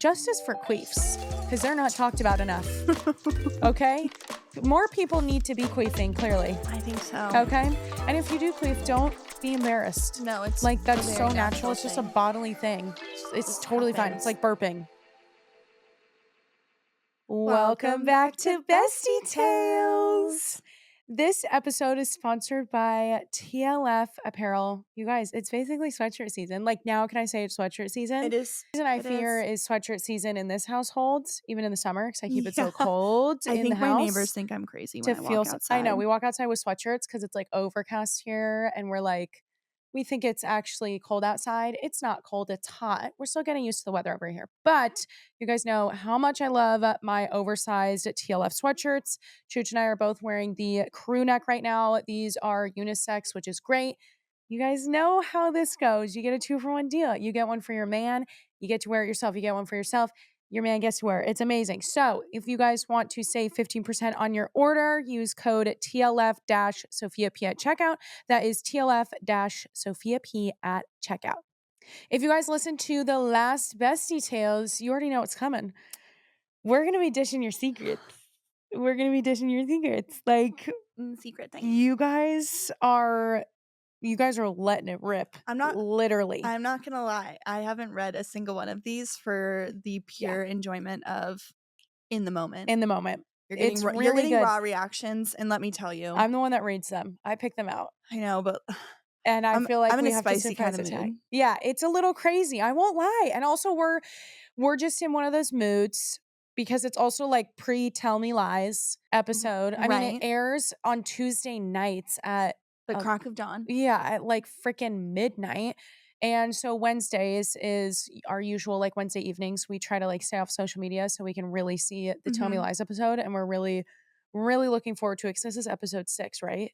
justice for queefs, because they're not talked about enough. Okay? More people need to be queefing, clearly. I think so. Okay? And if you do queef, don't be embarrassed. No, it's like, that's a so very natural. It's just a thing. bodily thing. It's totally fine. It's like burping. Welcome back to Bestie Tales. This episode is sponsored by TLF Apparel. You guys, it's basically sweatshirt season. Like, now can I say it's sweatshirt season? It is. The reason I fear is sweatshirt season in this household, even in the summer, because I keep it so cold in the house. I think my neighbors think I'm crazy when I walk outside. I know. We walk outside with sweatshirts because it's like overcast here, and we're like, we think it's actually cold outside. It's not cold. It's hot. We're still getting used to the weather over here. But you guys know how much I love my oversized TLF sweatshirts. Chooch and I are both wearing the crew neck right now. These are unisex, which is great. You guys know how this goes. You get a 2-for-1 deal. You get one for your man. You get to wear it yourself. You get one for yourself. Your man gets to wear it. It's amazing. So if you guys want to save 15% on your order, use code TLF-SophiaP at checkout. That is TLF-SophiaP at checkout. If you guys listen to the last Bestie Tales, you already know what's coming. We're going to be dishing your secrets. Like, secret things. You guys are letting it rip. I'm not gonna lie. I haven't read a single one of these for the pure enjoyment of in the moment. You're getting raw reactions, and let me tell you, I'm the one that reads them. I pick them out. I know, but and I feel like I'm we in a have spicy to kind of mood. Yeah, it's a little crazy. I won't lie. And also we're just in one of those moods because it's also like pre-Tell Me Lies episode. I mean, it airs on Tuesday nights at the crack of dawn. Yeah, at like freaking midnight. And so Wednesdays is our usual, like Wednesday evenings. We try to like stay off social media so we can really see the Tell Me Lies episode. And we're really, really looking forward to it because this is episode 6, right?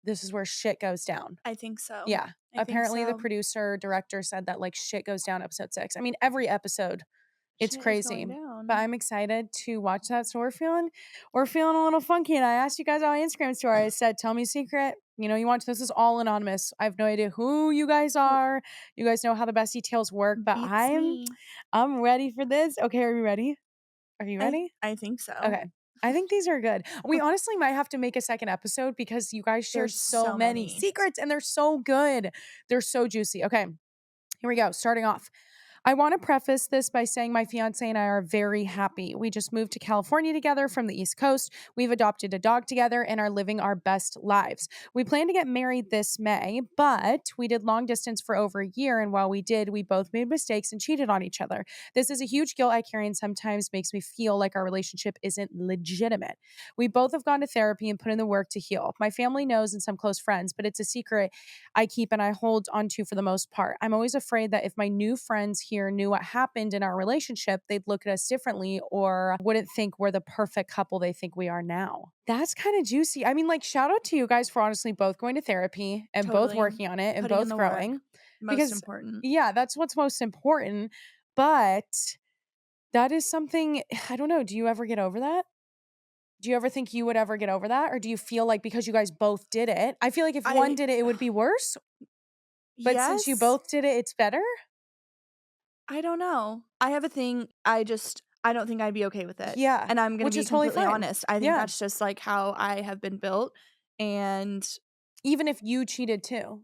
This is where shit goes down. I think so. Yeah. Apparently the producer, director said that like shit goes down episode 6. I mean, every episode. It's crazy, but I'm excited to watch that. So we're feeling a little funky. And I asked you guys on my Instagram story. I said, "Tell me a secret. This is all anonymous. I have no idea who you guys are. You guys know how the Bestie Tales work, but I'm ready for this. Okay, are you ready? Are you ready? I think so. Okay. I think these are good. We honestly might have to make a second episode because you guys share so many secrets and they're so good. They're so juicy. Okay, here we go. Starting off. I want to preface this by saying my fiance and I are very happy. We just moved to California together from the East Coast. We've adopted a dog together and are living our best lives. We plan to get married this May, but we did long distance for over a year. And while we did, we both made mistakes and cheated on each other. This is a huge guilt I carry and sometimes makes me feel like our relationship isn't legitimate. We both have gone to therapy and put in the work to heal. My family knows and some close friends, but it's a secret I keep and I hold onto for the most part. I'm always afraid that if my new friends here knew what happened in our relationship, they'd look at us differently or wouldn't think we're the perfect couple they think we are now. That's kind of juicy. I mean, like, shout out to you guys for honestly both going to therapy and both working on it and both growing. Most important. Yeah, that's what's most important. But that is something, I don't know. Do you ever get over that? Do you ever think you would ever get over that? Or do you feel like because you guys both did it, I feel like if one did it, it would be worse. But since you both did it, it's better? I don't know. I have a thing. I don't think I'd be okay with it. Yeah. And I'm going to be completely honest. I think that's just like how I have been built. And even if you cheated too,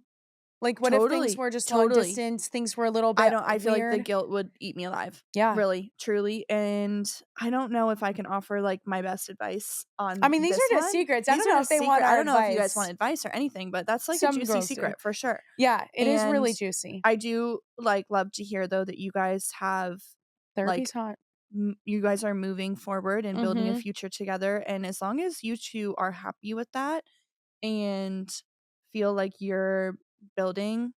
like what if things were just long distance, things were a little bit I feel like the guilt would eat me alive. Yeah. Really, truly. And I don't know if I can offer like my best advice on I mean, these are just secrets. I don't know if they want I don't know if you guys want advice or anything, but that's like a juicy secret for sure. Yeah, it is really juicy. I do like love to hear though that you guys have therapy's hot. You guys are moving forward and building a future together. And as long as you two are happy with that and feel like you're building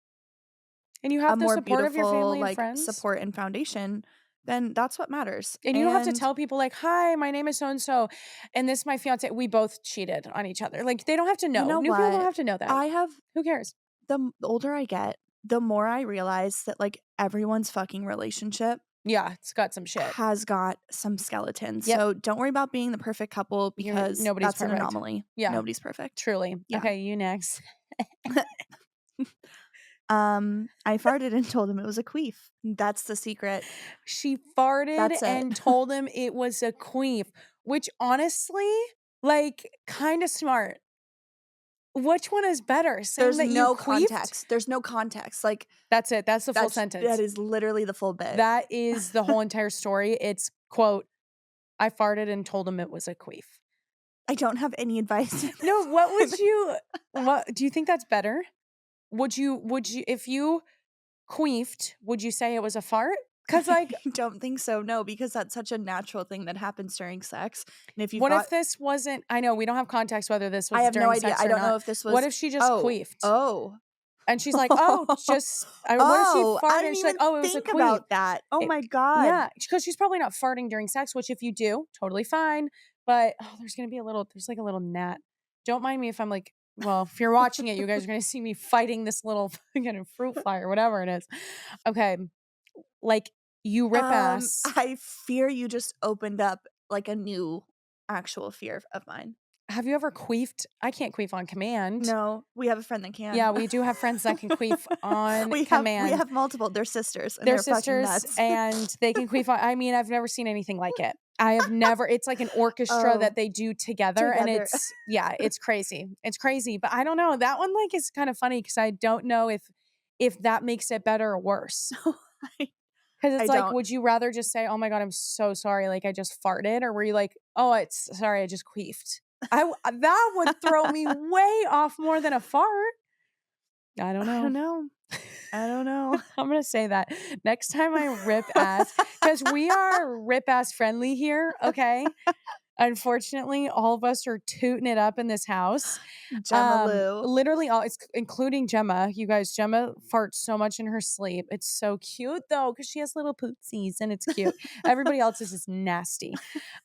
and you have the support of your family and like friends, support and foundation, then that's what matters. And you don't have to tell people like, "Hi, my name is so and so, and this is my fiance. We both cheated on each other." Like they don't have to know. New people don't have to know that. Who cares? The older I get, the more I realize that like everyone's fucking relationship, it's got some shit. Has got some skeletons. Yep. So don't worry about being the perfect couple because that's an anomaly. Yeah, nobody's perfect. Truly. Yeah. Okay, you next. I farted and told him it was a queef. That's the secret. She farted and told him it was a queef, which honestly, like, kind of smart. Which one is better? Saying There's that no you queefed? context. There's no context. Like, that's it. That's the full sentence. That is literally the full bit. That is the whole entire story. It's, quote, I farted and told him it was a queef. I don't have any advice. No, what do you think that's better? Would you, if you queefed, would you say it was a fart? Because, like, I don't think so. No, because that's such a natural thing that happens during sex. And if you, if this wasn't? I know we don't have context whether this was. I have no idea. Sex or I don't not. know if this was. What if she just queefed? Oh, and she's like, oh, just. What if she farted? And she's like, oh, it was a queef. About that. Oh my god. Yeah, because she's probably not farting during sex. Which, if you do, totally fine. But there's gonna be there's like a little gnat. Don't mind me if I'm like. Well, if you're watching it, you guys are going to see me fighting this little fucking fruit fly or whatever it is. Okay. Like, you rip ass. I fear you just opened up like a new actual fear of mine. Have you ever queefed? I can't queef on command. No, we have a friend that can. Yeah, we do have friends that can queef on command. We have multiple. They're sisters. And they're sisters and they can queef on. I mean, I've never seen anything like it. I have never. It's like an orchestra that they do together. And it's crazy. It's crazy. But I don't know. That one like is kind of funny because I don't know if that makes it better or worse. Because it's like, would you rather just say, "Oh my god, I'm so sorry, like I just farted," or were you like, "Oh, it's sorry, I just queefed"? That would throw me way off more than a fart. I don't know. I'm gonna say that next time I rip ass, because we are rip ass friendly here. Okay. Unfortunately, all of us are tooting it up in this house. Gemma Lou. Literally all, it's including Gemma. You guys, Gemma farts so much in her sleep. It's so cute though, because she has little pootsies and it's cute. Everybody else's is nasty.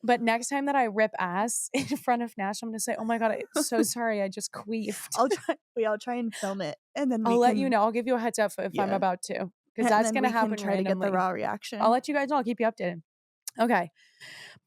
But next time that I rip ass in front of Nash, I'm going to say, oh my God, I'm so sorry. I just queefed. I'll try and film it. And then I'll let you know. I'll give you a heads up if I'm about to. Because that's going to happen try randomly. To get the raw reaction. I'll let you guys know. I'll keep you updated. Okay.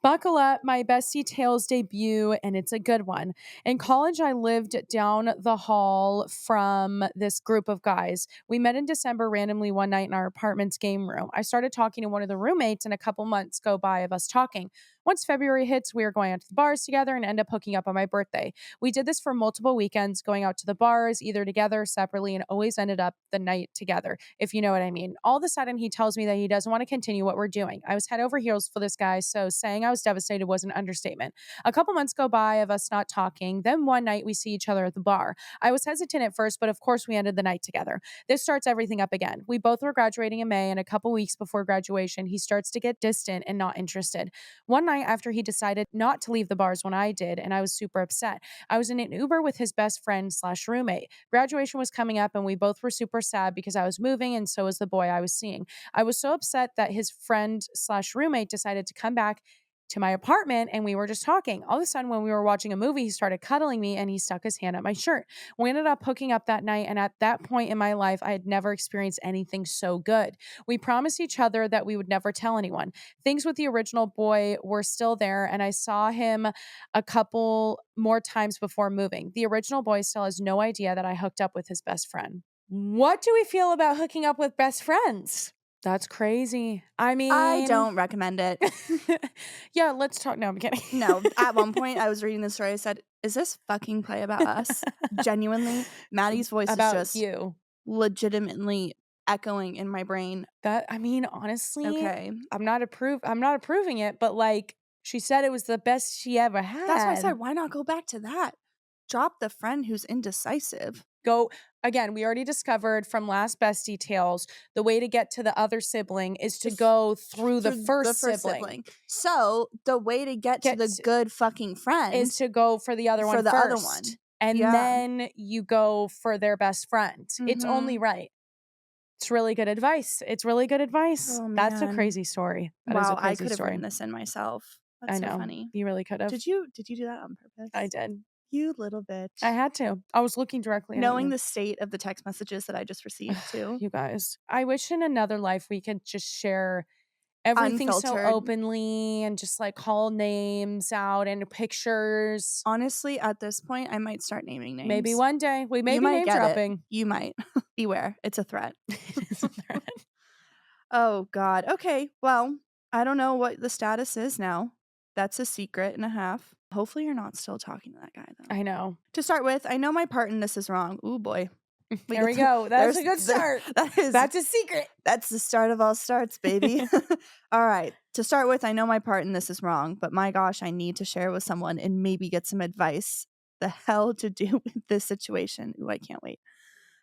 Buckle up, my Bestie Tales debut, and it's a good one. In college, I lived down the hall from this group of guys. We met in December randomly one night in our apartment's game room. I started talking to one of the roommates, and a couple months go by of us talking. Once February hits, we are going out to the bars together and end up hooking up on my birthday. We did this for multiple weekends, going out to the bars, either together or separately, and always ended up the night together, if you know what I mean. All of a sudden, he tells me that he doesn't want to continue what we're doing. I was head over heels for this guy, so saying I was devastated was an understatement. A couple months go by of us not talking. Then one night we see each other at the bar. I was hesitant at first, but of course we ended the night together. This starts everything up again. We both were graduating in May, and a couple weeks before graduation, he starts to get distant and not interested. One night after he decided not to leave the bars when I did, and I was super upset. I was in an Uber with his best friend / roommate. Graduation was coming up, and we both were super sad because I was moving, and so was the boy I was seeing. I was so upset that his friend / roommate decided to come back to my apartment, and we were just talking. All of a sudden, when we were watching a movie, he started cuddling me and he stuck his hand up my shirt. We ended up hooking up that night, and at that point in my life, I had never experienced anything so good. We promised each other that we would never tell anyone. Things with the original boy were still there, and I saw him a couple more times before moving. The original boy still has no idea that I hooked up with his best friend. What do we feel about hooking up with best friends? That's crazy. I mean, I don't recommend it. Yeah, let's talk. No, I'm kidding. No, at one point I was reading the story. I said, is this fucking play about us? Genuinely, Maddie's voice about is just you legitimately echoing in my brain. That, I mean, honestly, okay. I'm not approving it, but like she said it was the best she ever had. That's why I said, why not go back to that? Drop the friend who's indecisive. Go again. We already discovered from last Bestie Tales the way to get to the other sibling is to go through the first sibling. So the way to get to the good fucking friend is to go for the other one first. And then you go for their best friend. Mm-hmm. It's only right. It's really good advice. Oh, that's a crazy story. Wow, I could have written this in myself. That's so funny. You really could have. Did you do that on purpose? I did. You little bitch. I had to. I was looking directly at knowing the state of the text messages that I just received too. You guys, I wish in another life we could just share Everything so unfiltered. openly and just like call names out and pictures. Honestly, at this point, I might start naming names. Maybe one day. We may You be might name get dropping. it. You might. Beware. It's a threat. It's a threat. Oh, God. Okay. Well, I don't know what the status is now. That's a secret and a half. Hopefully you're not still talking to that guy, though. I know. To start with, I know my part in this is wrong. Ooh, boy. There we go. That's a good start. That's a secret. That's the start of all starts, baby. All right. To start with, I know my part in this is wrong, but my gosh, I need to share with someone and maybe get some advice. The hell to do with this situation. Ooh, I can't wait.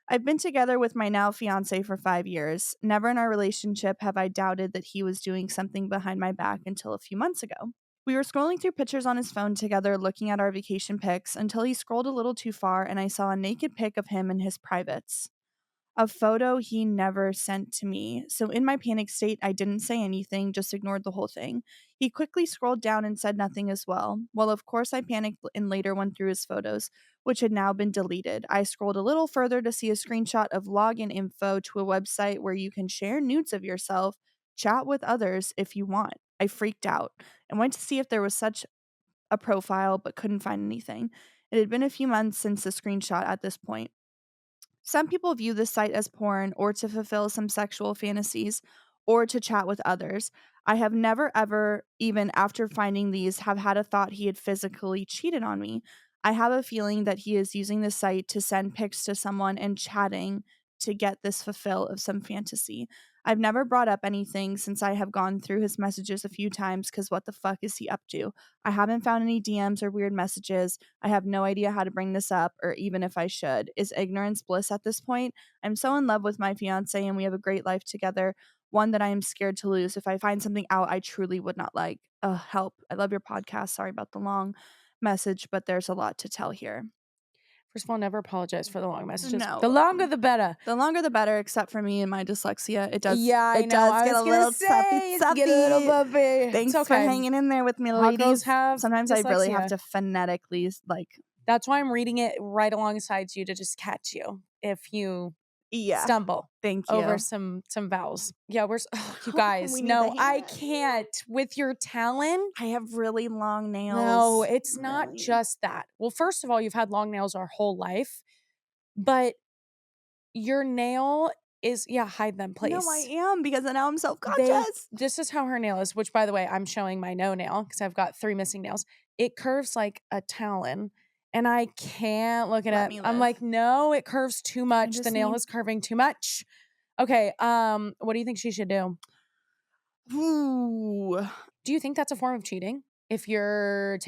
I've been together with my now fiance for 5 years. Never in our relationship have I doubted that he was doing something behind my back until a few months ago. We were scrolling through pictures on his phone together, looking at our vacation pics, until he scrolled a little too far and I saw a naked pic of him in his privates. A photo he never sent to me. So in my panic state, I didn't say anything, just ignored the whole thing. He quickly scrolled down and said nothing as well. Well, of course, I panicked and later went through his photos, which had now been deleted. I scrolled a little further to see a screenshot of login info to a website where you can share nudes of yourself, chat with others if you want. I freaked out and went to see if there was such a profile, but couldn't find anything. It had been a few months since the screenshot at this point. Some people view this site as porn or to fulfill some sexual fantasies or to chat with others. I have never ever, even after finding these, have had a thought he had physically cheated on me. I have a feeling that he is using the site to send pics to someone and chatting to get this fulfill of some fantasy. I've never brought up anything since I have gone through his messages a few times because what the fuck is he up to? I haven't found any DMs or weird messages. I have no idea how to bring this up or even if I should. Is ignorance bliss at this point? I'm so in love with my fiance and we have a great life together, one that I am scared to lose. If I find something out I truly would not like. Help. I love your podcast. Sorry about the long message, but there's a lot to tell here. First of all, never apologize for the long messages. No. The longer the better. The longer the better, except for me and my dyslexia. It does. Yeah, I it know. does get a little puffy. Get a little puffy. Thanks it's okay. for hanging in there with me, Hot ladies. girls have Sometimes dyslexia. I really have to phonetically That's why I'm reading it right alongside you to just catch you if you stumble. Thank you. Over some vowels. Yeah, you guys. No, I can't. With your talent, I have really long nails. No, it's not just that. Well, first of all, you've had long nails our whole life, but your nail is hide them, please. No, I am because now I'm self-conscious. This is how her nail is, which by the way, I'm showing my no nail because I've got 3 missing nails. It curves like a talon. And I can't look at it. I'm like, no, it curves too much. The nail is curving too much. Okay. What do you think she should do? Ooh. Do you think that's a form of cheating? If your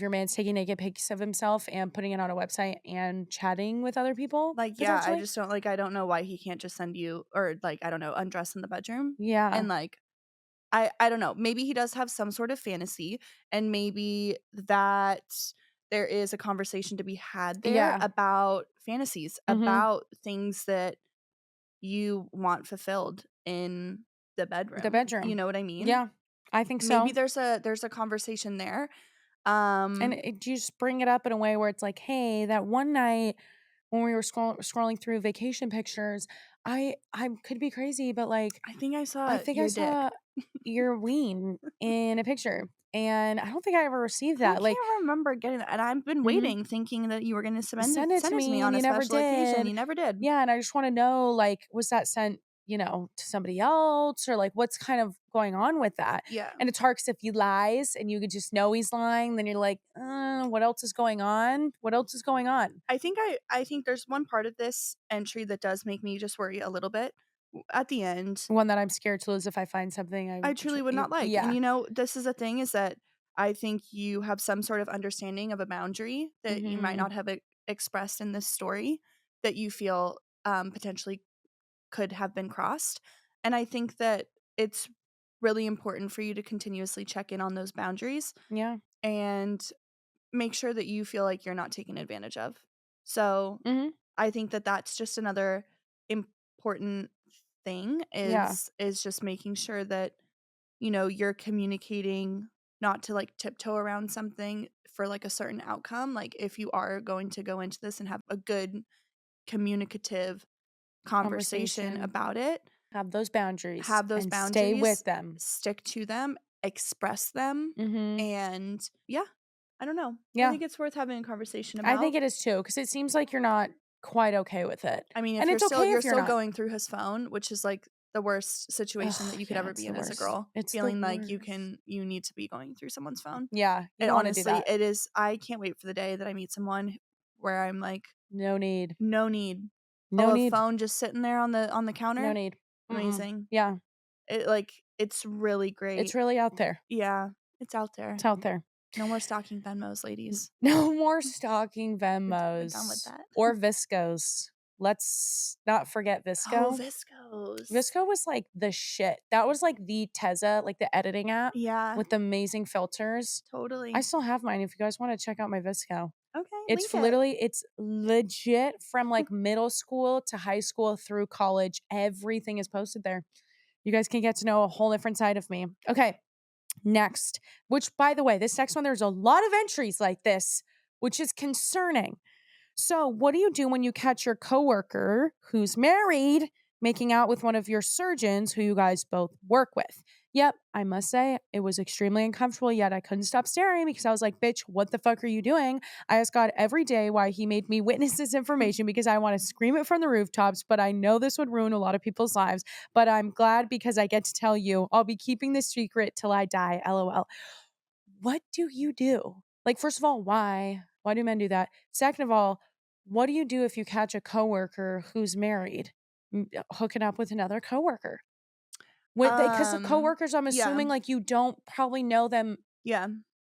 man's taking naked pics of himself and putting it on a website and chatting with other people? I just don't I don't know why he can't just send you or I don't know, undress in the bedroom. Yeah. And I don't know. Maybe he does have some sort of fantasy and maybe that there is a conversation to be had there about fantasies, about things that you want fulfilled in the bedroom. You know what I mean? Yeah, I think so. Maybe there's a conversation there. And you just bring it up in a way where it's like, hey, that one night when we were scrolling through vacation pictures, I could be crazy, but I think I saw your ween in a picture. And I don't think I ever received that. I can't remember getting that. And I've been waiting, thinking that you were going to send it to me on a special occasion. You never did. Yeah, and I just want to know, was that sent, to somebody else, or what's kind of going on with that? Yeah. And it's hard because if he lies and you could just know he's lying, then you're like, what else is going on? What else is going on? I think there's one part of this entry that does make me just worry a little bit. At the end, one that I'm scared to lose if I find something I truly would not like. Yeah. And this is the thing is that I think you have some sort of understanding of a boundary that you might not have expressed in this story that you feel potentially could have been crossed. And I think that it's really important for you to continuously check in on those boundaries. Yeah. And make sure that you feel like you're not taken advantage of. So I think that that's just another important thing is just making sure that you're communicating not to tiptoe around something for a certain outcome. If you are going to go into this and have a good communicative conversation about it, Have those boundaries. Have those and boundaries. Stay with them. Stick to them. Express them. And yeah, I don't know. Yeah. I think it's worth having a conversation about. I think it is too, because it seems like you're not quite okay with it. I mean, if and you're it's still okay you're if you're still not. going through his phone, which is like the worst situation that you could ever be in as a girl. It's feeling the like worst. you need to be going through someone's phone. Yeah, you And don't want to do honestly, that. it is. I can't wait for the day that I meet someone where I'm like, No need. no need. No a need. phone just sitting there on the counter. No need. Amazing. Yeah. It's really great. It's really out there. Yeah, it's out there. It's out there. No more stalking Venmos, ladies. No more stalking Venmos. We're done with that. Or Viscos. Let's not forget Visco. Oh, Viscos. Visco was like the shit. That was like the Tezza, like the editing app. Yeah. With the amazing filters. Totally. I still have mine if you guys want to check out my Visco. Okay. It's it's legit from like middle school to high school through college. Everything is posted there. You guys can get to know a whole different side of me. Okay. Next, which by the way, this next one, there's a lot of entries like this, which is concerning. So, what do you do when you catch your coworker who's married making out with one of your surgeons who you guys both work with? Yep, I must say it was extremely uncomfortable, yet I couldn't stop staring because I was like, bitch, what the fuck are you doing? I ask God every day why he made me witness this information because I want to scream it from the rooftops, but I know this would ruin a lot of people's lives. But I'm glad because I get to tell you, I'll be keeping this secret till I die, LOL. What do you do? Like, first of all, why? Why do men do that? Second of all, what do you do if you catch a coworker who's married hooking up with another coworker? Because the coworkers, I'm assuming like you don't probably know them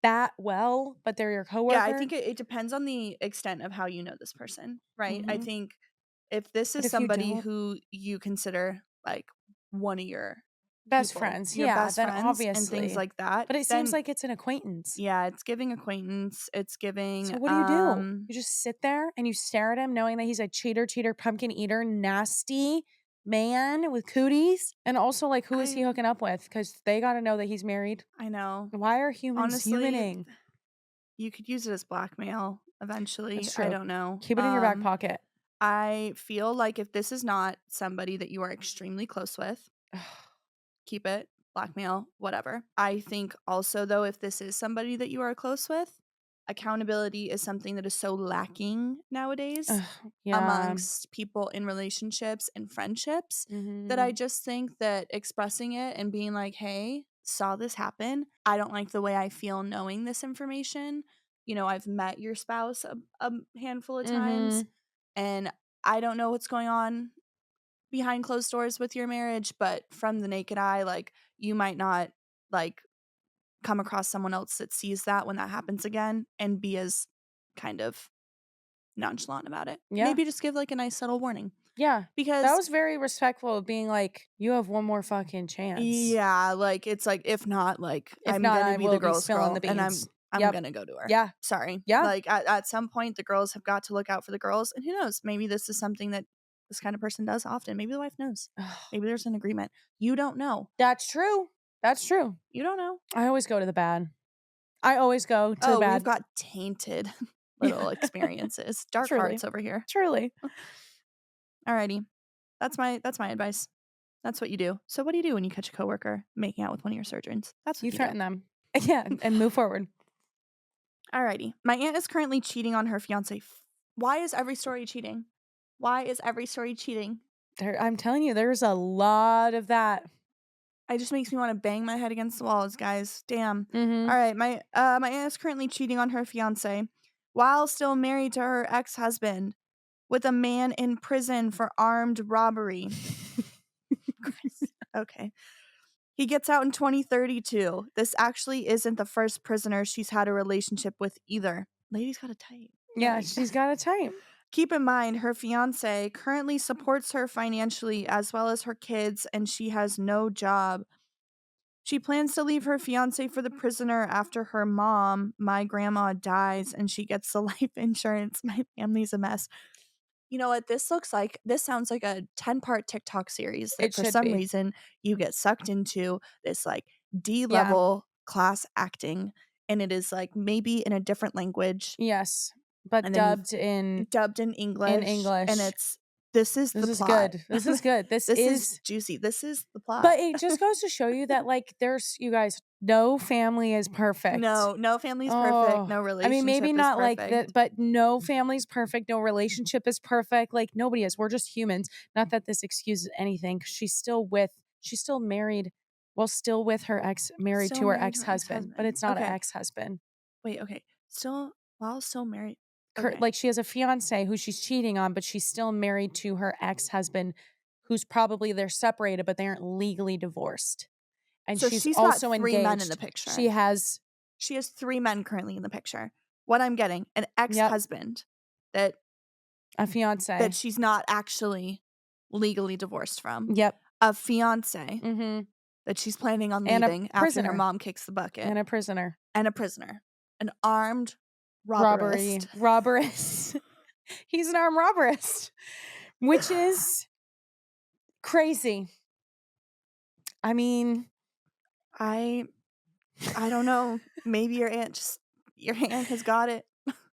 that well, but they're your coworker. Yeah, I think it depends on the extent of how you know this person, right? I think if this is somebody who you consider like one of your best friends, your best then friends obviously. and things like that. But it seems like it's an acquaintance. Yeah, it's giving acquaintance. It's giving. So what do you do? You just sit there and you stare at him, knowing that he's a cheater, pumpkin eater, nasty man with cooties, and also like who is he hooking up with? Because they got to know that he's married. I know. Why are humans humaning? You could use it as blackmail eventually. That's true. I don't know. Keep it in your back pocket. I feel like if this is not somebody that you are extremely close with, keep it, blackmail, whatever. I think also, though, if this is somebody that you are close with, accountability is something that is so lacking nowadays amongst people in relationships and friendships that I just think that expressing it and being like, hey, saw this happen. I don't like the way I feel knowing this information. You know, I've met your spouse a handful of times and I don't know what's going on behind closed doors with your marriage, but from the naked eye, like you might not like come across someone else that sees that when that happens again and be as kind of nonchalant about it. Yeah. Maybe just give like a nice subtle warning. Yeah. Because that was very respectful of being like, you have one more fucking chance. Yeah. Like it's like, if not, like I'm going to be the girl's girl and I'm going to go to her. Yeah. Sorry. Yeah. Like at some point the girls have got to look out for the girls, and who knows, maybe this is something that this kind of person does often. Maybe the wife knows. Maybe there's an agreement. You don't know. That's true. That's true. You don't know. I always go to the bad. I always go to the bad. We've got tainted little experiences. Dark hearts over here. Truly. Alrighty. That's my advice. That's what you do. So what do you do when you catch a coworker making out with one of your surgeons? That's what you threaten them. Yeah, and move forward. Alrighty. My aunt is currently cheating on her fiance. Why is every story cheating? Why is every story cheating? I'm telling you, there's a lot of that. It just makes me want to bang my head against the walls, guys. Damn. All right. My aunt is currently cheating on her fiance while still married to her ex-husband with a man in prison for armed robbery. Okay. He gets out in 2032. This actually isn't the first prisoner she's had a relationship with either. Lady's got a type. Yeah, she's got a type. Keep in mind, her fiance currently supports her financially as well as her kids, and she has no job. She plans to leave her fiance for the prisoner after her mom, my grandma, dies and she gets the life insurance. My family's a mess. You know what? This sounds like a 10-part TikTok series that for some reason you get sucked into this like D-level class acting, and it is like maybe in a different language. Yes. But dubbed in English. And it's This is the plot. Good. This is good. This is juicy. This is the plot. But it just goes to show you that, like, there's, you guys, no family is perfect. No family's perfect. No relationship. I mean, maybe not like that, but no family's perfect. No relationship is perfect. Like, nobody is. We're just humans. Not that this excuses anything, because she's still married. Well, still with her married to her ex-husband, but it's not an ex-husband. Wait, okay. Still married. Okay. Like, she has a fiance who she's cheating on, but she's still married to her ex-husband, who's probably, they're separated, but they aren't legally divorced. And so she's also got 3 engaged. men in the picture. She has 3 men currently in the picture. What I'm getting, an ex-husband a fiance that she's not actually legally divorced from. Yep. A fiance that she's planning on leaving after her mom kicks the bucket. And a prisoner. An armed robberist. He's an armed robberist, which is crazy. I mean, I don't know. Maybe your aunt has got it.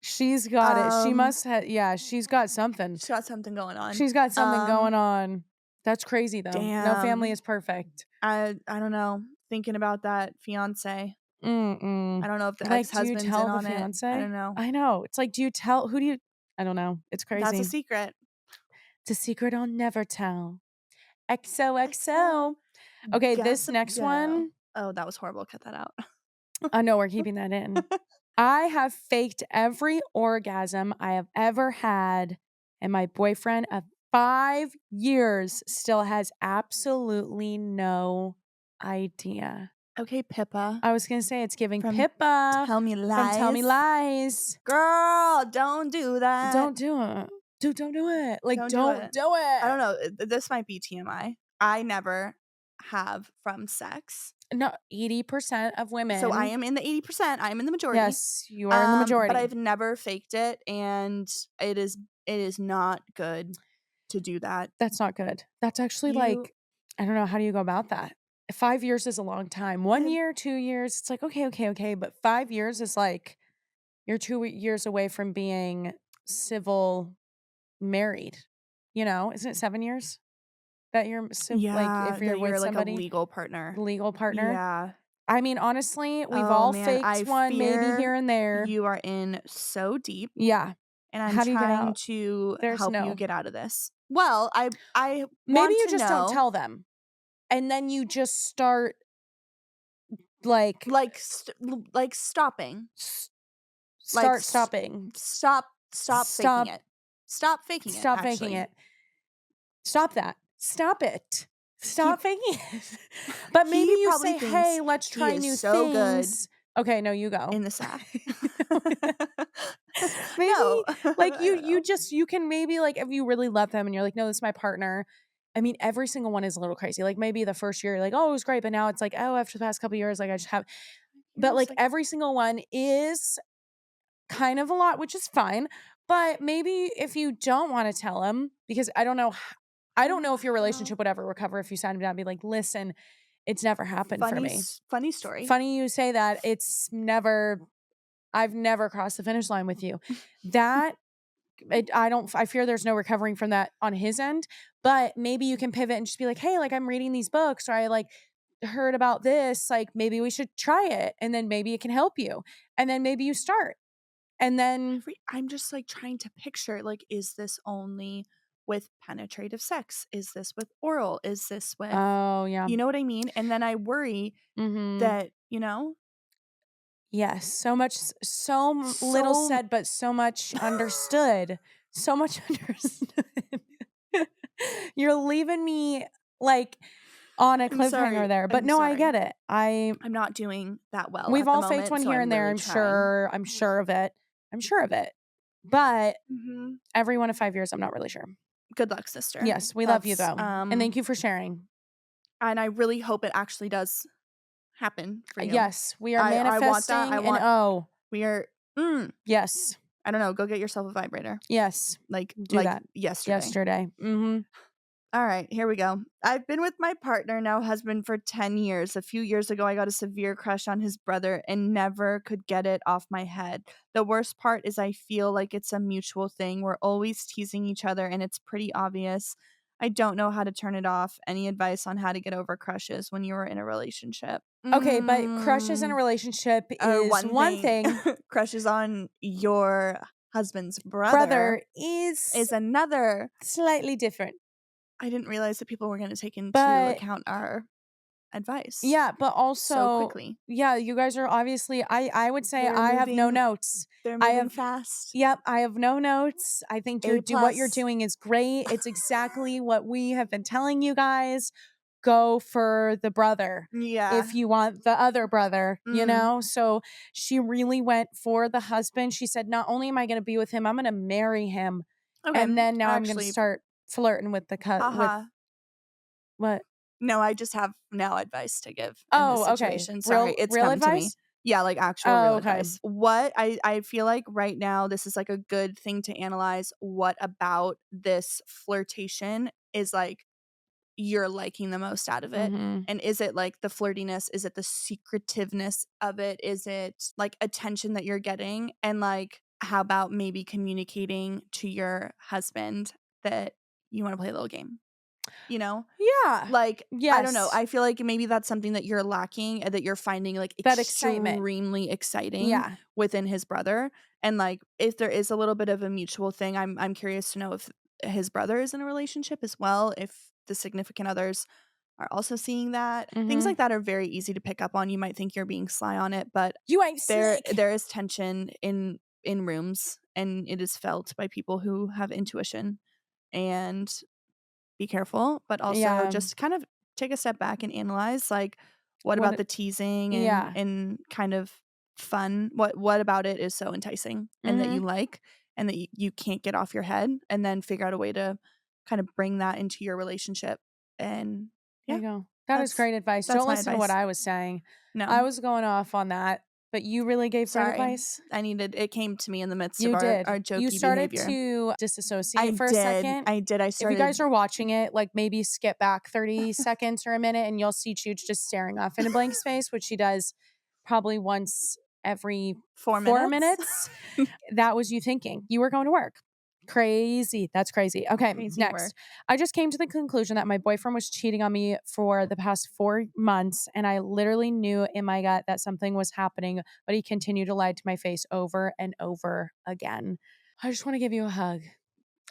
She's got it. She must have. Yeah, she's got something. She's got something going on. That's crazy though. Damn. No family is perfect. I don't know. Thinking about that fiance. I don't know if the ex-husband's in on fiance? it. I don't know. I know. It's like, I don't know. It's crazy. That's a secret. It's a secret I'll never tell. XOXO. Okay, this next one. Oh, that was horrible. Cut that out. I know, we're keeping that in. I have faked every orgasm I have ever had, and my boyfriend of 5 years still has absolutely no idea. Okay, Pippa. I was going to say, it's giving Pippa. Tell me lies. From Tell Me Lies. Girl, don't do that. Don't do it. Dude, don't do it. Like, don't do it. I don't know. This might be TMI. I never have from sex. No, 80% of women. So I am in the 80%. I am in the majority. Yes, you are in the majority. But I've never faked it, and it is not good to do that. That's not good. That's actually like, I don't know, how do you go about that? 5 years is a long time. 1 year, 2 years, it's like, okay. But 5 years is like, you're 2 years away from being civil married. You know, isn't it 7 years that you're like, if you're with somebody, like a legal partner. Yeah. I mean, honestly, we've all faked one, maybe here and there. You are in so deep. Yeah. And I'm trying to help you get out of this. Well, I maybe you just don't tell them. And then you just start stopping. Stopping. Stop faking it. Stop faking it. Stop faking it. Stop that. Stop it. Stop faking it. But maybe you say, hey, let's try new things. Okay, no, you go. In the sack. Maybe like you can maybe, like, if you really love them and you're like, no, this is my partner. I mean, every single one is a little crazy. Like, maybe the first year, you're like, oh, it was great. But now it's like, oh, after the past couple of years, like, I just have. But like every single one is kind of a lot, which is fine. But maybe if you don't want to tell them, because I don't know if your relationship would ever recover if you sat him down and be like, listen, it's never happened for me. Funny story. Funny you say that. I've never crossed the finish line with you. That I fear there's no recovering from that on his end, but maybe you can pivot and just be like, hey, like, I'm reading these books, or I like heard about this, like, maybe we should try it. And then maybe it can help you. And then maybe you start. And then I'm just like trying to picture, like, is this only with penetrative sex? Is this with oral? Is this with, oh yeah, you know what I mean? And then I worry that, you know, yes, so little said, but so much understood. So much understood. You're leaving me like on a cliffhanger there, but no, I get it. I'm not doing that well. We've all faked one here and there. I'm sure of it. But every 1 of 5 years, I'm not really sure. Good luck, sister. Yes, we love you though, and thank you for sharing. And I really hope it actually does happen for you. Yes, we are manifesting. We are. Yes. I don't know. Go get yourself a vibrator. Yes. Like do that yesterday. All right, here we go. I've been with my partner, now husband, for 10 years. A few years ago, I got a severe crush on his brother and never could get it off my head. The worst part is I feel like it's a mutual thing. We're always teasing each other and it's pretty obvious. I don't know how to turn it off. Any advice on how to get over crushes when you were in a relationship? Okay, but crushes in a relationship Or is one one thing. thing. Crushes on your husband's brother Brother is is another. slightly different. I didn't realize that people were going to take into But account our advice yeah, but so also, quickly. yeah, you guys are obviously, I would say They're I have no moving notes. they're I moving have fast. Yep, I have no notes. I think A what you're plus. doing is great. It's exactly what we have been telling you guys. Go for the brother Yeah. if you want the other brother, you Mm. know? So she really went for the husband. She said, not only am I going to be with him, I'm going to marry him. Okay. And then now I'm going to Actually, start flirting with with haha. what? No, I just have now advice to give in this Oh, okay. situation. Sorry, it's Real come to me. advice? Yeah, like actual Oh, real okay. advice. What I feel like right now this is like a good thing to analyze. What about this flirtation is like you're liking the most out of it? Mhm. And is it like the flirtiness? Is it the secretiveness of it? Is it like attention that you're getting? And like, how about maybe communicating to your husband that you want to play a little game? You know? Yeah. Like, I don't know. Yes. I feel like maybe that's something that you're lacking and that you're finding like That excitement. extremely exciting Yeah. within his brother. And like if there is a little bit of a mutual thing, I'm curious to know if his brother is in a relationship as well, if the significant others are also seeing that. Things Mhm. like that are very easy to pick up on. You might think you're being sly on it, but You ain't there slick. there is tension in rooms and it is felt by people who have intuition. And be careful, but also Yeah. just kind of take a step back and analyze like what about What the teasing yeah. and kind of fun? What about it is so enticing and that you Mhm. like and that you can't get off your head and then figure out a way to kind of bring that into your relationship. And There yeah, you go. That is that's great advice. that's Don't my listen to what advice. I was saying. I No. was going off on that, but you really gave great Sorry. advice. It came to me in the midst of You our did. You jokey started behavior. to I disassociate for a did. second. I did. I If you guys started are watching it, like maybe skip back 30 seconds or a minute and you'll see Chooch just staring off in a blank space, which she does probably once every 4 4 minutes. minutes. That was you thinking you were going to work. Crazy. That's crazy. Okay, Crazy work. next. I just came to the conclusion that my boyfriend was cheating on me for the past 4 months, and I literally knew in my gut that something was happening, but he continued to lie to my face over and over again. I just want to give you a hug.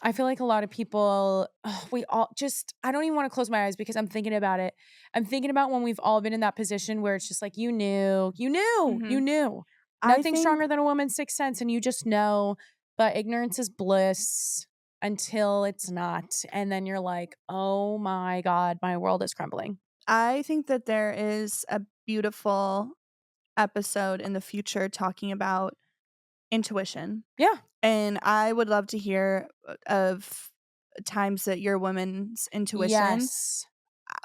I feel like a lot of people, we all just, I don't even want to close my eyes because I'm thinking about it. I'm thinking about when we've all been in that position where it's just like, you Mhm. knew. I Nothing think stronger than a woman's sixth sense, and you just know, but ignorance is bliss until it's not. And then you're like, oh my God, my world is crumbling. that there is a beautiful episode in the future talking about intuition, Yeah. and I would love to hear of times that your woman's intuition Yes.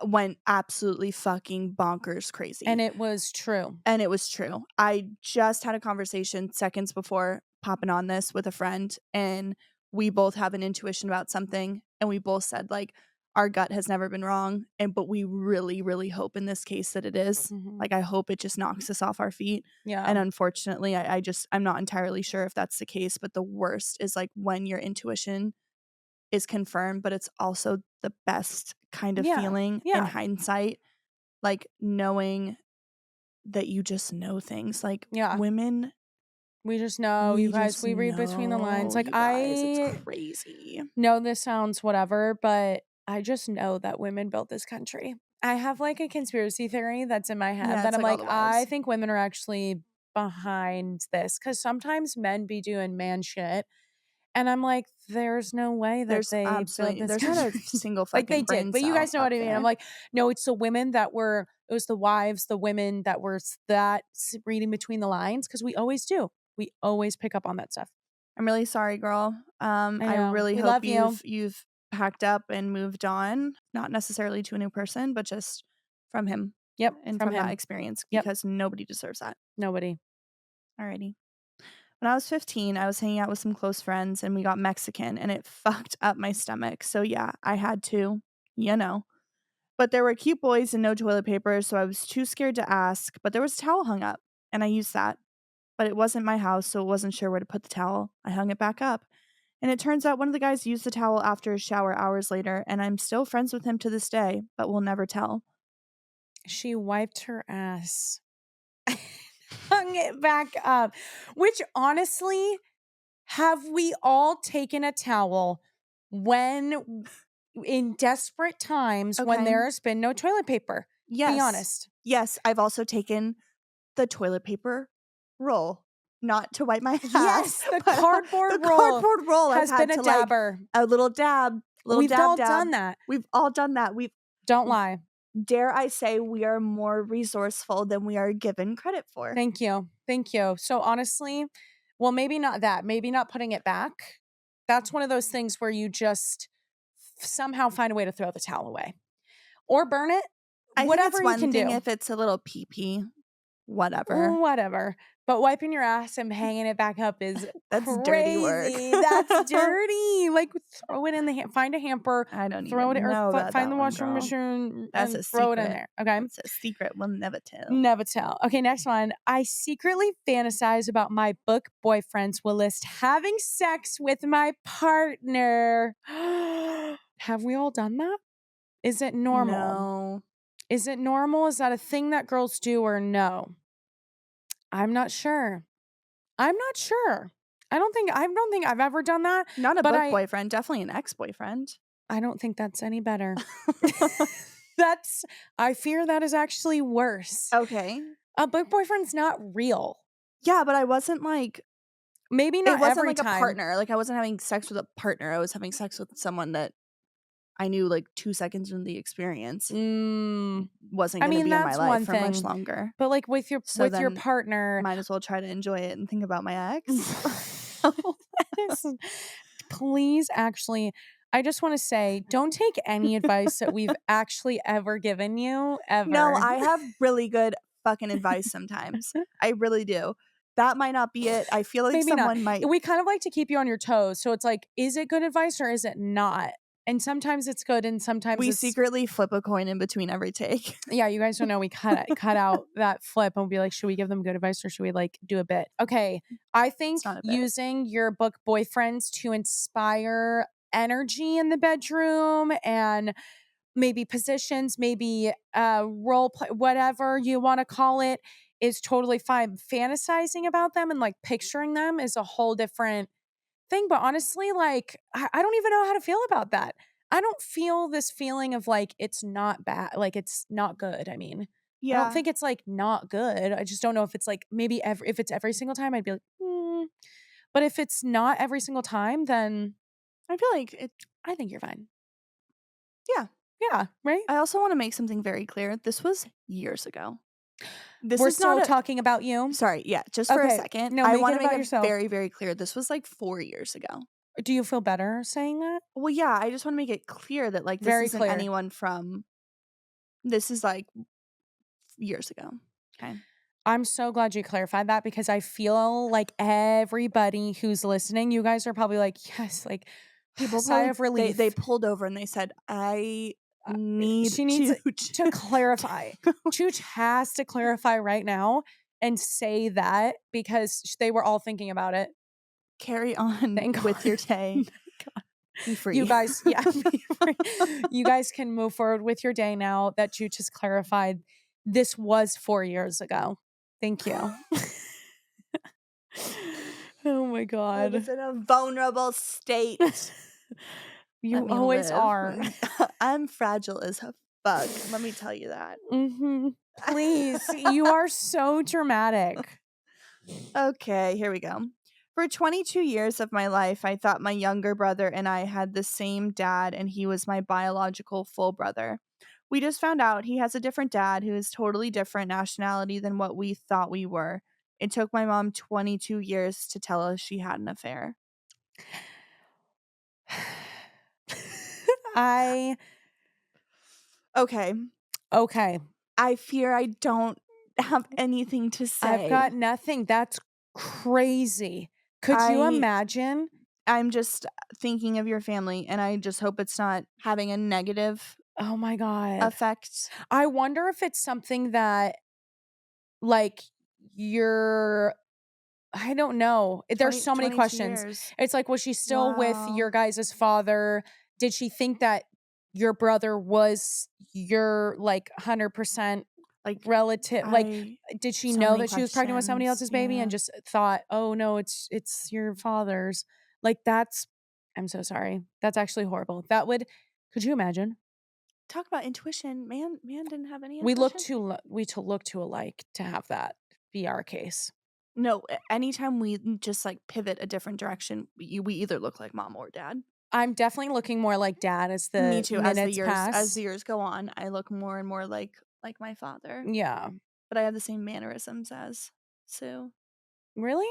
went absolutely fucking bonkers And crazy. it was true. And it was true. I just had a conversation seconds before popping on this with a friend, and we both have an intuition about something, and we both said like our gut has never been wrong, and but we really hope in this case that it is. Mhm. Like I hope it just knocks us off our feet. Yeah. And unfortunately, I'm not entirely sure if that's the case, but the worst is like when your intuition is confirmed, but it's also the best kind of Yeah. feeling in Yeah. hindsight, like knowing that you just know things. Like Yeah. women, We just know, you we guys, just we read between the lines. know, Like, you guys. It's I crazy. know this sounds whatever, but I just know that women built this country. I have like a conspiracy theory that's in my head Yeah, that it's I'm like all like, the I wives. think women are actually behind this because sometimes men be doing man shit. And I'm like, there's no way that they built this There's not a country. single Like they fucking did, brain but you cell guys know up what I mean. I'm there. like, no, it's the women that were, it was the wives, the women that were reading between the lines because we always do. We always pick up on that stuff. I'm really sorry, girl. I I know. really We hope love you. you've packed up and moved on, not necessarily to a new person, but just from him Yep. and From from that him. experience Yep. because nobody deserves that. Nobody. Alrighty. When I was 15, I was hanging out with some close friends and we got Mexican and it fucked up my stomach. So yeah, I had to you know. But there were cute boys and no toilet paper, so I was too scared to ask, but there was a towel hung up, and I used that. But it wasn't my house, so I wasn't sure where to put the towel. I hung it back up. And it turns out one of the guys used the towel after his shower hours later, and I'm still friends with him to this day, but will never tell. She wiped her ass. Hung it back up. Which honestly, have we all taken a towel when in desperate times when Okay. there has been no toilet paper? Yes. Be honest. Yes, I've also taken the toilet paper roll. Not to wipe my ass. Yes, the but cardboard the roll cardboard roll has I've had been a to, like, dabber. a little dab, We've all done that. We've all done that. Don't lie. Dare I say, we are more resourceful than we are given credit for. Thank you. Thank you. So honestly, well, maybe not that. Maybe not putting it back. That's one of those things where you just somehow find a way to throw the towel away or burn it. Whatever you can do. If it's a little pee-pee, whatever. Whatever. But wiping your ass and hanging it back up is That's crazy. dirty work. That's dirty. Like throw it in the find a hamper. I don't throw even it know or about find that the one, washing girl. machine That's and a throw it in secret. there. Okay. That's a secret we'll never tell. Never tell. Okay, next one. I secretly fantasize about my book boyfriends will list having sex with my partner. Have we all done that? Is it normal? No. Is it normal? Is that a thing that girls do or no? I'm not sure. I don't think I've ever done that. Not a book boyfriend, definitely an ex-boyfriend. I don't think that's any better. I fear that is actually worse. Okay. A book boyfriend's not real. Yeah, but I wasn't like maybe not it wasn't every like time. a partner. Like I wasn't having sex with a partner. I was having sex with someone that I knew like 2 seconds into the experience wasn't going to be in my life for much longer. But like with your partner, might as well try to enjoy it and think about my ex. Please, actually, I just want to say, don't take any advice that we've actually ever given you, ever. No, I have really good fucking advice sometimes. I really do. That might not be it. I feel like maybe someone not. might. We kind of like to keep you on your toes. So it's like, is it good advice or is it not? And sometimes it's good and sometimes we secretly flip a coin in between every take. Yeah, you guys don't know. We cut out that flip and we'll be like, should we give them good advice or should we like do a bit? Okay. I think using your book boyfriends to inspire energy in the bedroom and maybe positions, maybe role play, whatever you want to call it, is totally fine. Fantasizing about them and like picturing them is a whole different thing. But honestly, like, I don't even know how to feel about that. I don't feel this feeling of like, it's not bad. Like, it's not good. I mean, I don't think it's like not good. I just don't know if it's like maybe if it's every single time, I'd be like, But if it's not every single time, then I feel like I think you're fine. Yeah. Yeah. Right. I also want to make something very clear. This was years ago. We're still talking about you. Sorry, yeah, just for a second. No, I want to make it yourself. very, very clear. This was like 4 years ago. Do you feel better saying that? Well, yeah, I just want to make it clear that like this isn't anyone from. This is like years ago. Okay. I'm so glad you clarified that because I feel like everybody who's listening, you guys are probably like, yes, like people sigh of relief. They pulled over and they said, she needs to clarify. Chooch has to clarify right now and say that because they were all thinking about it. Carry on with your day. Be free. You guys, be free. You guys can move forward with your day now that Chooch has clarified. This was 4 years ago. Thank you. Oh my God. I was in a vulnerable state. You always are. I'm fragile as a bug. Let me tell you that. Mm-hmm. Please. You are so dramatic. Okay, here we go. For 22 years of my life, I thought my younger brother and I had the same dad, and he was my biological full brother. We just found out he has a different dad who is totally different nationality than what we thought we were. It took my mom 22 years to tell us she had an affair. Okay. I fear I don't have anything to say. I've got nothing. That's crazy. Could you imagine? I'm just thinking of your family, and I just hope it's not having a negative Oh my God. affect I wonder if it's something that, like, you're I don't know. There's so many 22 questions. years? It's like, was she still with Wow. your guys' father? Did she think that your brother was your, like, 100% Like, relative? Like, I did she so know many that she was pregnant with somebody questions. else's baby and Yeah. just thought, "Oh, no, it's your father's." Like, I'm so sorry. That's actually horrible. Could you imagine? Talk about intuition. Man didn't have any We look intuition. too alike to have that be our case. No, anytime we just, like, pivot a different direction, we either look like mom or dad. I'm definitely looking more like dad as Me the too, minutes as the pass. years go on, I look more and more like my father, Yeah. but I have the same mannerisms as Sue. Really?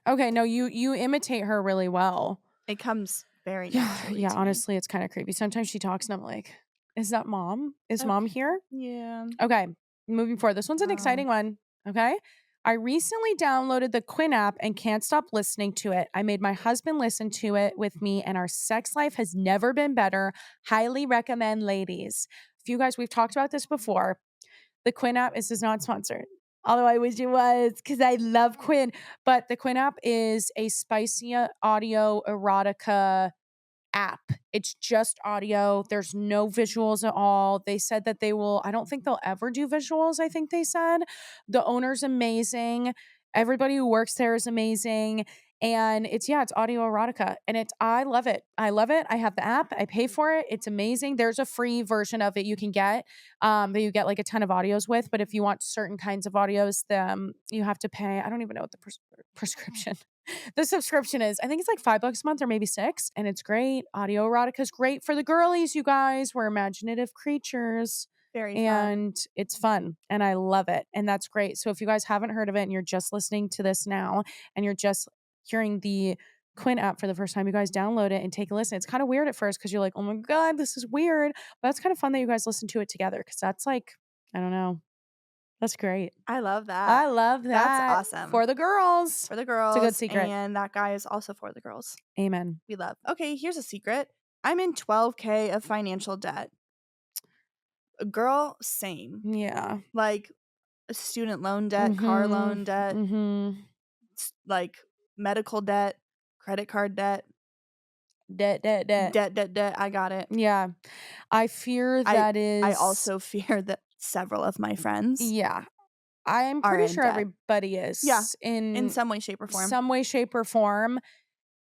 Okay, no, you imitate her really well. It comes very Yeah, naturally yeah, to me. honestly, it's kinda creepy. Sometimes she talks and I'm like, "Is that mom? Is mom Okay. here?" Yeah. Okay, moving forward. This one's an Wow. exciting one, okay? I recently downloaded the Quinn app and can't stop listening to it. I made my husband listen to it with me, and our sex life has never been better. Highly recommend, ladies. If you guys, we've talked about this before. The Quinn app, this is not sponsored. Although I wish it was because I love Quinn. But the Quinn app is a spicy audio erotica app. It's just audio. There's no visuals at all. They said that I don't think they'll ever do visuals, I think they said. The owner's amazing. Everybody who works there is amazing. And it's audio erotica. And I love it. I love it. I have the app. I pay for it. It's amazing. There's a free version of it you can get that you get like a ton of audios with. But if you want certain kinds of audios, you have to pay. I don't even know what the prescription the subscription is. I think it's like $5 a month or maybe 6, and it's great. Audio erotica is great for the girlies, you guys. We're imaginative creatures. Very fun. And it's fun and I love it. And that's great. So if you guys haven't heard of it and you're just listening to this now and you're just hearing the Quinn app for the first time, you guys download it and take a listen. It's kind of weird at first because you're like, oh my God, this is weird. But that's kind of fun that you guys listen to it together because that's like, I don't know. That's great. I love that. I love That's that awesome. for the girls. For the It's a good girls, secret. and that guy is also for the girls. Amen. We love. Okay, here's a secret. I'm in 12K of financial debt. Girl, same. Yeah. Like student loan debt, car loan debt, Mhm. like medical debt, credit card debt, Debt. debt. I got it. Yeah. I fear I that I is also fear that several of my friends yeah. I'm are pretty in sure debt. everybody Yeah, is in in some way, shape, or form. some way, shape, or form.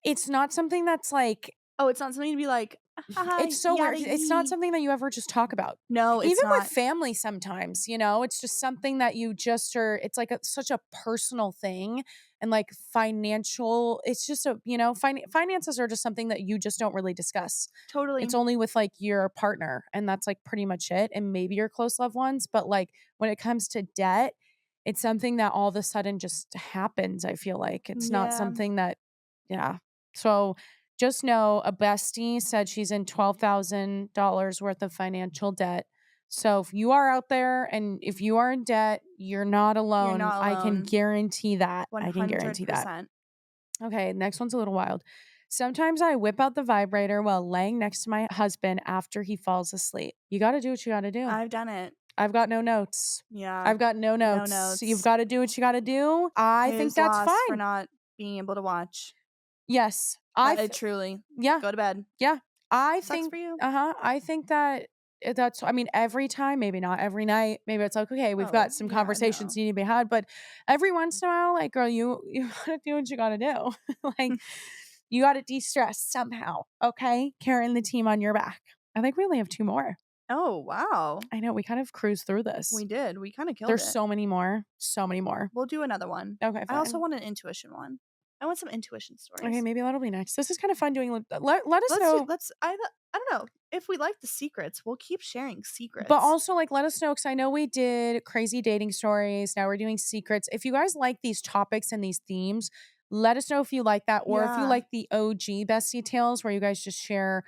It's not something that's like Oh, it's not something to be like, haha, it's so weird. yada It's not yee. something that you ever just talk about. No, it's Even with not. family sometimes, it's just something that you just are it's like such a personal thing and like financial it's just finances are just something that you just don't really discuss. Totally. It's only with like your partner and that's like pretty much it and maybe your close loved ones, but like when it comes to debt, it's something that all of a sudden just happens, I feel like. It's not Yeah. something that yeah. So just know a bestie said she's in $12,000 worth of financial debt. So if you are out there and if you are in debt, you're not You're alone. not I can alone. guarantee that. I can guarantee that. 100%. Okay, next one's a little wild. Sometimes I whip out the vibrator while laying next to my husband after he falls asleep. You got to do what you got to do. I've done it. I've got no notes. Yeah. I've got no No notes. You've notes. got to do what you got to do. I think His that's loss for fine. not being able to watch. Yes. Truly. Yeah. Go to bed. Yeah. I Sucks think for you. I think that that's I mean every time, maybe not every night. Maybe it's like, okay, we've got Oh, some yeah, conversations no. need to be had, but every once in a while like girl, you got to do what you got to do. Like you got to de-stress somehow, okay? Carrying the team on your back. I think we only have 2 more. Oh, wow. I know we kind of cruised through this. We did. We kind of killed There's it. so many more. So many more. We'll do another one. Okay, I also fine. want an intuition one. I want some intuition stories. Okay, maybe that'll be next. This is kind of fun doing let us know. I don't know. If we like the secrets, we'll keep sharing secrets. But also, like, let us know because I know we did crazy dating stories. Now we're doing secrets. If you guys like these topics and these themes, let us know if you like that or if you Yeah. like the OG bestie tales where you guys just share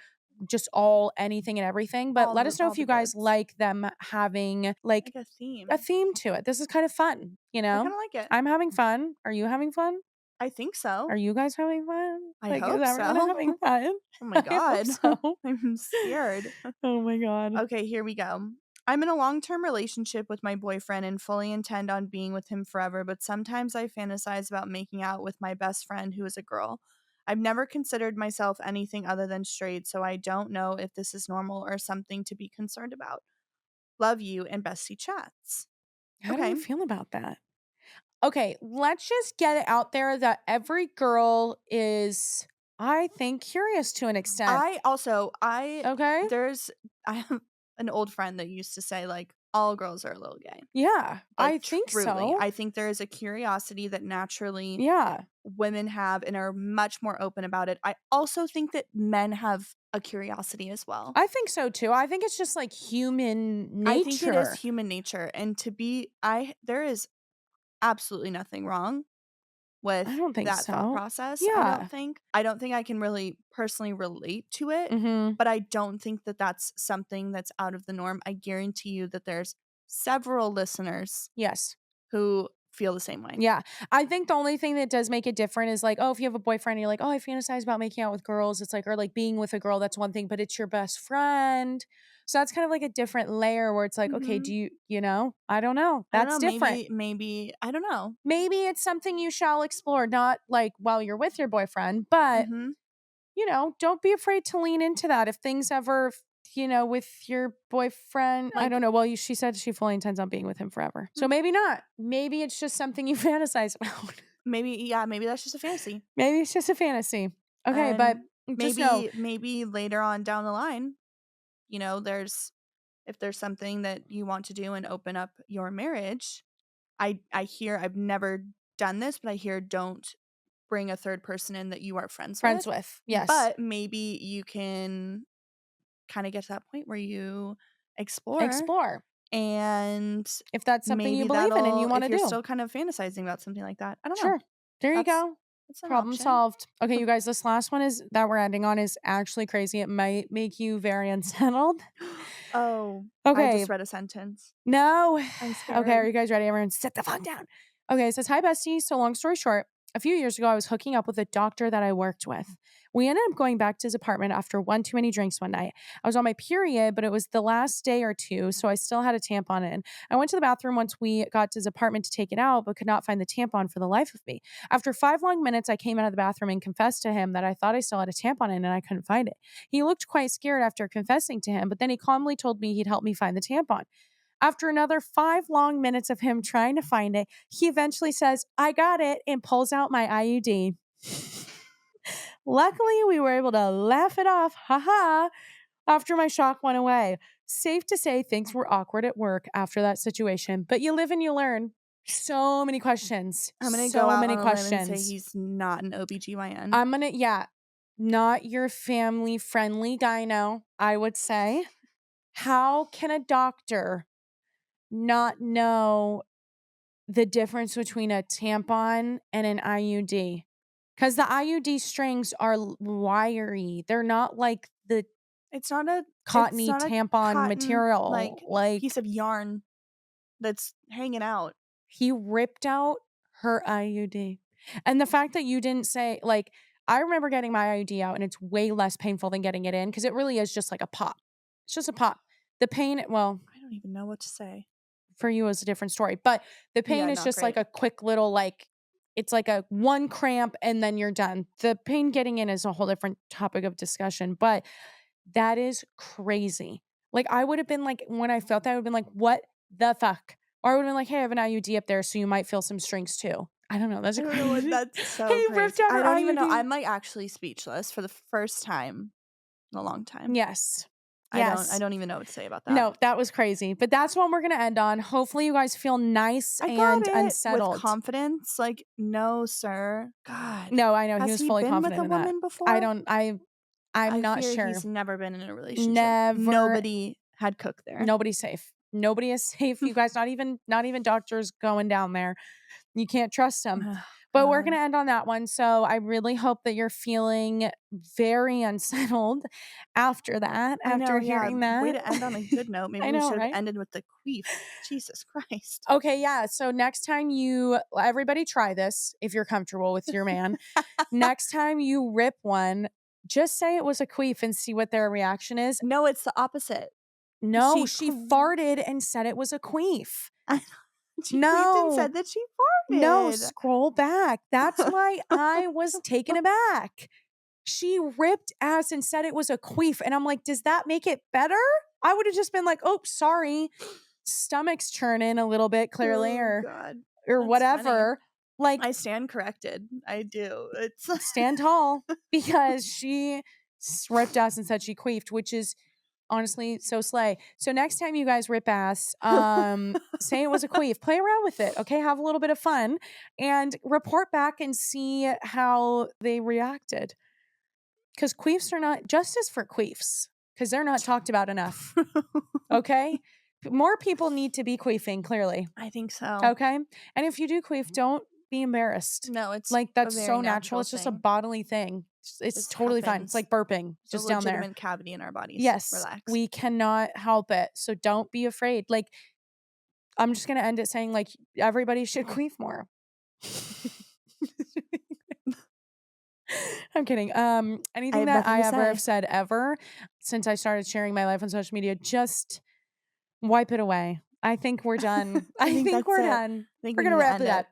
just all anything and everything. But let us know if you guys like them having like a theme. a theme to it. This is kind of fun, I kind of like it. I'm having fun. Are you having fun? I think so. Are you guys having fun? I Like, is hope everyone so. having fun? Oh my I hope god. so. I'm scared. Oh my god. Okay, here we go. I'm in a long-term relationship with my boyfriend and fully intend on being with him forever, but sometimes I fantasize about making out with my best friend who is a girl. I've never considered myself anything other than straight, so I don't know if this is normal or something to be concerned about. Love you and Bestie chats. How do Okay. you feel about that? Okay, let's just get it out there that every girl is, I think, curious to an extent. I Okay? have an old friend that used to say, like, all girls are a little gay. Yeah, Like, I think truly. so. I think there is a curiosity that naturally Yeah, women have and are much more open about it. I also think that men have a curiosity as well. I think so too. I think it's just like human I think it is nature. human nature, and there is absolutely nothing wrong I with don't think that thought so. process, I don't Yeah. think. I don't think I can really personally relate to it, Mm-hmm. but I don't think that that's something that's out of the norm. I guarantee you that there's several listeners Yes. who feel the same way. Yeah. I think the only thing that does make it different is like, oh, if you have a boyfriend and you're like, oh, I fantasize about making out with girls. It's like, or like being with a girl, that's one thing, but it's your best friend. So that's kind of like a different layer where it's like, okay, Mhm. do I don't know. I don't That's know, different. maybe I don't know. Maybe it's something you shall explore, not like while you're with your boyfriend, but Mhm. don't be afraid to lean into that. If things ever, with your boyfriend, I Like, don't know. Well, she said she fully intends on being with him forever. So maybe not. Maybe it's just something you fantasize about. maybe that's just a fantasy. Maybe it's just a fantasy. Okay, but And just know, maybe later on down the line, there's if there's something that you want to do and open up your marriage, I hear I've never done this, but I hear don't bring a third person in that you are friends friends with. with. Yes. But maybe you can kind of get to that point where you explore Explore. and If that's something you maybe believe in and you that'll want if to you're do. still kind of fantasizing about something like that. I don't know. Sure. There you That's go. that's an Problem option. solved. Okay, you guys, this last one is that we're ending on is actually crazy. It might make you very unsettled. Oh, I Okay. just read a sentence. No. I'm Okay, are scared. you guys ready? Everyone sit the phone down. Okay, it says, hi, Bestie. So long story short, a few years ago, I was hooking up with a doctor that I worked with. We ended up going back to his apartment after one too many drinks one night. I was on my period, but it was the last day or two, so I still had a tampon in. I went to the bathroom once we got to his apartment to take it out, but could not find the tampon for the life of me. After 5 long minutes, I came out of the bathroom and confessed to him that I thought I still had a tampon in and I couldn't find it. He looked quite scared after confessing to him, but then he calmly told me he'd help me find the tampon. After another 5 long minutes of him trying to find it, he eventually says, I got it, and pulls out my IUD. Luckily, we were able to laugh it off, haha, after my shock went away. Safe to say things were awkward at work after that situation, but you live and you learn. So many questions. I'm going to go So out many on a limb and say questions. he's not an OBGYN. Not your family friendly gyno, I would say. How can a doctor not know the difference between a tampon and an IUD? Because the IUD strings are wiry. They're not like the It's not a cottony tampon cotton material. Like, piece of yarn that's hanging out. he ripped out her IUD. And the fact that you didn't say, like, I remember getting my IUD out and it's way less painful than getting it in because it really is just like a pop. It's just a pop. The pain, well, I don't even know what to say. for you is a different story, but the pain Yeah, is not just like great. a quick little, like, it's like a one cramp and then you're done. The pain getting in is a whole different topic of discussion, but that is crazy. Like, I would have been like, when I felt that, I would have been like, what the fuck? Or I would have been like, hey, I have an IUD up there, so you might feel some strings too. I don't know. That's I don't know what crazy. that's so He ripped crazy. out I her don't even know. IUD. I'm like actually speechless for the first time in a long time. Yes. I Yes. don't even know what to say about that. No, that was crazy. But that's what we're going to end on. Hopefully you guys feel nice I and got it unsettled. with confidence. Like, no, sir. God. No, I know. He Has was he fully been with confident a in that. woman before? I'm I not fear sure. he's never been in a relationship. Never. Nobody had cook there. Nobody's safe. Nobody is safe. You guys, not even doctors going down there. You can't trust them. But we're going to end on that one. So I really hope that you're feeling very unsettled after that, after hearing that. Way to end on a good note. Maybe we should have ended with the queef. Jesus Christ. Okay, yeah. So next time everybody try this if you're comfortable with your man. Next time you rip one, just say it was a queef and see what their reaction is. No, it's the opposite. No, she farted and said it was a queef. She queefed and said that she farted. No, scroll back. That's why I was taken aback. She ripped ass and said it was a queef. And I'm like, does that make it better? I would have just been like, oh, sorry. Stomach's churning a little bit, clearly, or whatever. Funny. Like, I stand corrected. I do. It's stand tall, because she ripped ass and said she queefed, which is honestly so slay. So next time you guys rip ass, say it was a queef. Play around with it, okay? Have a little bit of fun and report back and see how they reacted. Because queefs are not justice for queefs, because they're not talked about enough. Okay? More people need to be queefing, clearly. I think so. Okay? And if you do queef, don't be embarrassed. No, it's like, that's so natural. It's just a bodily thing. It's totally fine. It's like burping, it's just a down there. Legitimate cavity in our bodies. Yes, relax. We cannot help it. So don't be afraid. Like, I'm just gonna end it saying, like, everybody should queef more. I'm kidding. Anything that I ever have said ever since I started sharing my life on social media, just wipe it away. I think we're done. I think we're done. We're gonna wrap it up.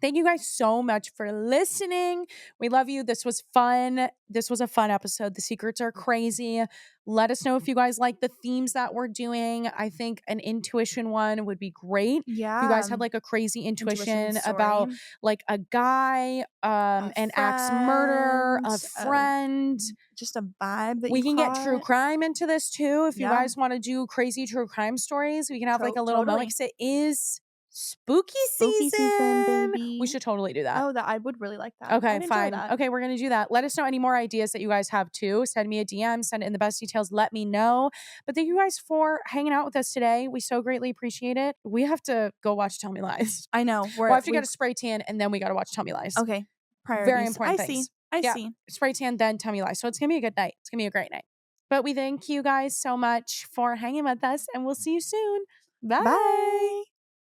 Thank you guys so much for listening. We love you. This was fun. This was a fun episode. The secrets are crazy. Let us know if you guys like the themes that we're doing. I think an intuition one would be great. Yeah. If you guys had like a crazy intuition about like a guy, an axe murder, a friend. Just a vibe that we can caught. Get true crime into this too. If you guys want to do crazy true crime stories, we can have like a little moment, because it is spooky season, baby. We should totally do that. Oh, I would really like that. Okay, fine. Okay, we're gonna do that. Let us know any more ideas that you guys have too. Send me a DM, send it in the best details. Let me know. But thank you guys for hanging out with us today. We so greatly appreciate it. We have to go watch Tell Me Lies. I know. We'll have to get a spray tan and then we got to watch Tell Me Lies. Okay. Priorities. Very important things. I see. Spray tan, then Tell Me Lies. So it's gonna be a good night. It's gonna be a great night. But we thank you guys so much for hanging with us, and we'll see you soon. Bye.